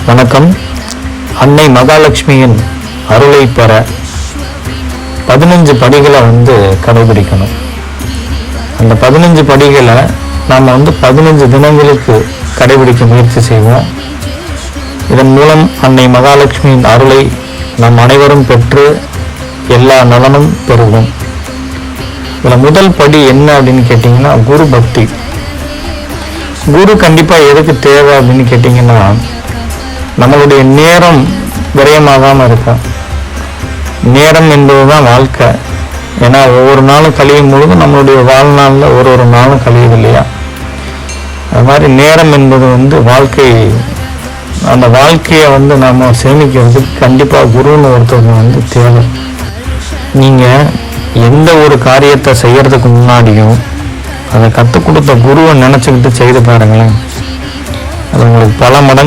வணக்கம். அன்னை மகாலட்சுமியின் அருளை பெற 15 படிகளை கடைபிடிக்கணும். அந்த 15 படிகளை நாம் 15 தினங்களுக்கு கடைபிடிக்க முயற்சி செய்வோம். இதன் மூலம் அன்னை மகாலட்சுமியின் அருளை நாம் அனைவரும் பெற்று எல்லா நலனும் பெறுவோம். இதில் முதல் படி என்ன அப்படின்னு கேட்டிங்கன்னா, குரு பக்தி. குரு கண்டிப்பாக எதுக்கு தேவை அப்படின்னு கேட்டிங்கன்னா, நம்மளுடைய நேரம் விரயமாகாமல் இருக்கும். நேரம் என்பது தான் வாழ்க்கை. ஏன்னா ஒவ்வொரு நாளும் கழியும் பொழுது நம்மளுடைய வாழ்நாளில் ஒரு நாளும் கழியுது இல்லையா? அது மாதிரி நேரம் என்பது வாழ்க்கை. அந்த வாழ்க்கையை நம்ம சேமிக்கிறதுக்கு கண்டிப்பாக குருன்னு ஒருத்தவங்க தேவை. நீங்கள் எந்த ஒரு காரியத்தை செய்யறதுக்கு முன்னாடியும் அதை கற்றுக் கொடுத்த குருவை நினச்சிக்கிட்டு செய்து பாருங்களேன். அது உங்களுக்கு பல மடங்கு